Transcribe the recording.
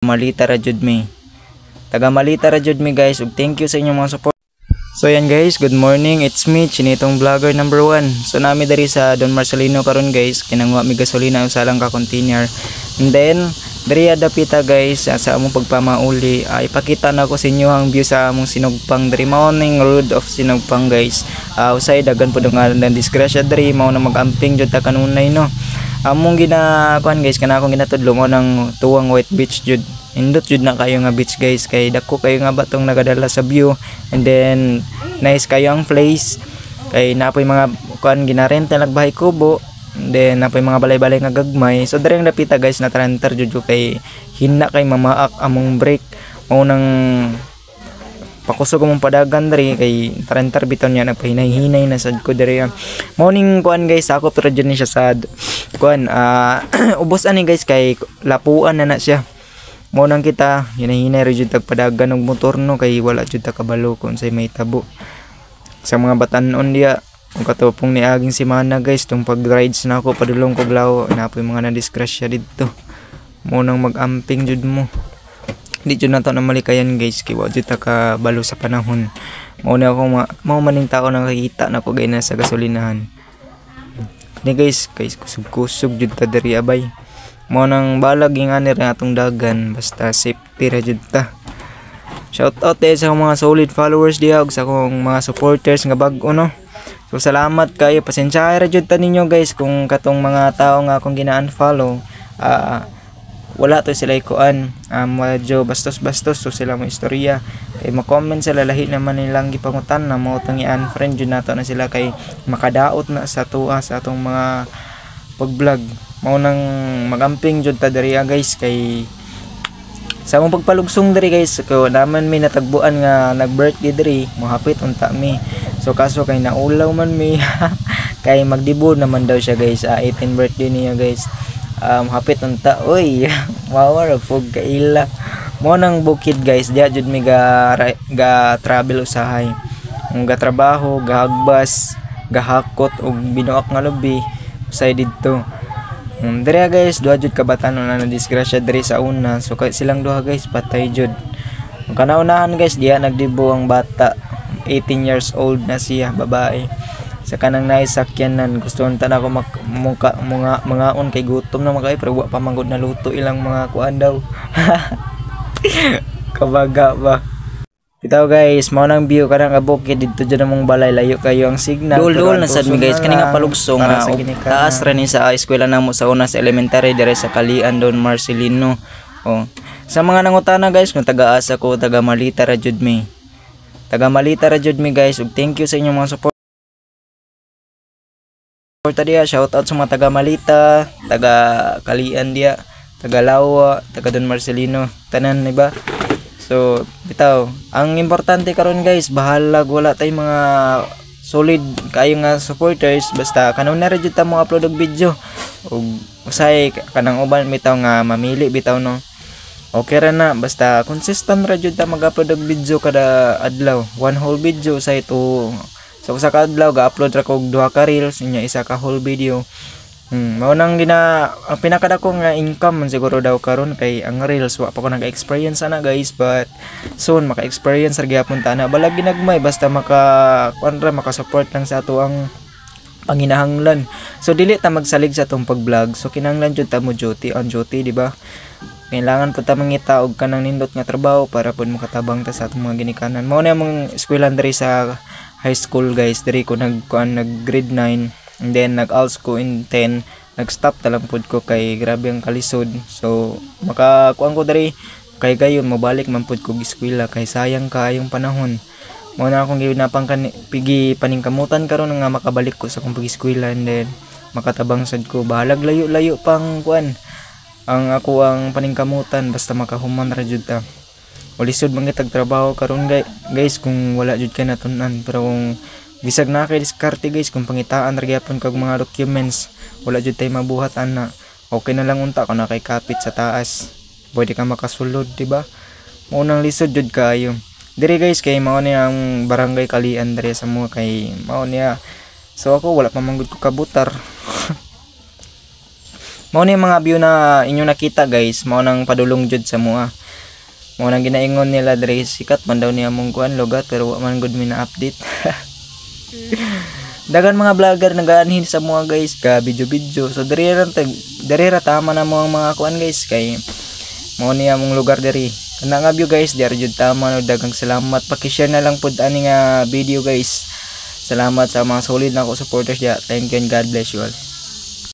Malita ra jud mi. Taga Malita ra jud mi guys, ug thank you sa inyong mga support. So yan guys, good morning. It's me, Chinitong Vlogger number 1. So nami diri sa Don Marcelino karon guys, kinangwa mi gasolina usa lang ka container. And then diri dapita guys sa among pagpamauli, ipakita na ko sa inyo ang view sa among Sinugpang diri mao ning road of Sinugpang guys. Usay dagan pud nga ang disgrasya diri mao na magamping jud ta kanunay no. Among ginakuan guys, kana akong ginatudlo mo ng tuwang White Beach jud. Indot jud na kayo nga beach guys, kay dako kayo nga batong nagadala sa view. And then nice kayo ang place, kay napoy mga kuan ginarenta nagbahay kubo. And then napoy mga balay-balay nga gagmay. So diri ang napita guys na tranter jud kay hina kay mamaak among break. Mao nang pakusog mong padagan diri kay tranter biton niya nagpahinay-hinay na sad ko diri. Morning kuan guys, ako pero jud ni siya sad kuan ubos ani guys kay lapuan na siya. Mo nang kita hinahinay ra jud tagpadagan og motor no, kay wala jud ta kabalo kung say may tabo sa mga batan-on diya. Kung katupong ni aging semana guys, tung pag-rides na ako padulong ko glaw, napoy mga na-disgrasya dito. Mo nang mag-amping jud mo. Di jud nato na malikayan guys, kay wa jud ta kabalo sa panahon. Mo na ako mao maning tao nang nakakita nako gay na sa gasolinahan. Ni guys, kusog-kusog jud ta diri abay. Mo nang balag yung ani rin atong dagan, basta safety ra jud ta. Shout out sa mga solid followers diha ug sa akong mga supporters nga bag-o no. So salamat kayo, pasensya ra jud ta ninyo guys kung katong mga tao nga akong gina-unfollow wala to sila ikuan, medyo bastos-bastos so sila mo istorya. Kay ma-comment sila lahi naman nilang gipangutan na mo tang i-unfriend jud nato na sila kay makadaot na sa tuwa sa atong mga pag-vlog. Mao nang magamping jud ta diri guys, kay sa among pagpalugsong diri guys ko naman may natagbuan nga nag-birthday diri, mohapit unta mi. So kaso kay naulaw man mi kay magdibo naman daw siya guys, 18th birthday niya guys. Hapit unta oy mawar pug kaila. Mo nang bukid guys, diya jud mi ga travel usahay. Ga trabaho, gahagbas, gahakot og binuak nga lubi usay didto. Diri guys, duha jud ka batan na disgrasya diri sa una. So kay silang duha guys patay jud. Ang kanaunahan guys, diya nagdibo ang bata. 18 years old na siya, babae. Sa kanang naisakyanan, gusto unta na ako mangaon kay gutom na makay pero wa pa manggod na luto ilang mga kuan daw. Kabaga ba. Bitaw guys, mao nang view kanang bukid dito jud among balay, layo kayo ang signal. Dul na sad mi guys, kani nga palugsong nga taas ra ni sa eskwela namo sa una sa elementary dire sa Kalian Don Marcelino. Sa mga nangutana guys kung taga-asa ko, taga Malita ra jud mi. Taga Malita ra jud mi guys, ug thank you sa inyong mga support. Diya, shout out sa mga taga Malita, taga Kalian diya, taga Lawa, taga Don Marcelino, tanan ni ba? So, bitaw, ang importante karon guys, bahalag wala tay mga solid kayo nga supporters, basta kanon na ra jud ta mo upload og video. Ug usay kanang uban bitaw nga mamili bitaw no. Okay ra na, basta consistent ra jud ta mag-upload og video kada adlaw. One whole video usay to sa usa ka adlaw ga-upload ra ko og duha ka reels, inya isa ka whole video. Mao nang ang pinakadako nga income man siguro daw karon, kay ang reels wa pa ko nag-experience ana guys, but soon maka-experience ra gyapon ta na balag ginagmay basta maka-support lang sa ato ang panginahanglan. So dili ta magsalig sa atong pag-vlog, so kinahanglan jud ta mo duty on duty, di ba? Kailangan po ta mangita og kanang nindot nga trabaho para pud makatabang ta sa atong mga ginikanan. Mao na among eskwelahan diri sa high school guys, diri ko nag grade 9. And then nag-ALS ko in 10, nag-stop talang pod ko kay grabe ang kalisod. So makakuan ko diri kay gayon mabalik man pod ko eskwela kay sayang kaayong panahon. Mo na akong ginapang pigi paningkamutan karon nga makabalik ko sa akong pag-eskwela, and then makatabang sad ko bahalag layo-layo pang kuan ang ako ang paningkamutan, basta makahuman ra jud ta. Ulisod man kitag trabaho karon guys kung wala jud ka natunan, pero kung bisag na kay diskarte guys kung pangitaan ra gyapon kag mga documents, wala jud tay mabuhat ana. Okay na lang unta kung nakay kapit sa taas, pwede ka makasulod, di ba? Mao nang lisod jud kayo diri guys, kay mao ni ang barangay Kalian diri sa mo, kay mao niya. So ako wala pa manggod ko kabutar. Mao ni mga view na inyo nakita guys, mao nang padulong jud sa mua. Mao nang ginaingon nila diri sikat man daw niya mong kuan lugat pero wa man gud mi na update. Dagan mga vlogger nagaanhin sa mga guys ka video. So diri ra tama na mo ang mga kuan guys kay mao ni among lugar diri. Kana nga view guys, diri jud tama no. Daghang salamat, paki-share na lang pud ani nga video guys. Salamat sa mga solid na ko supporters dia. Thank you and God bless you all.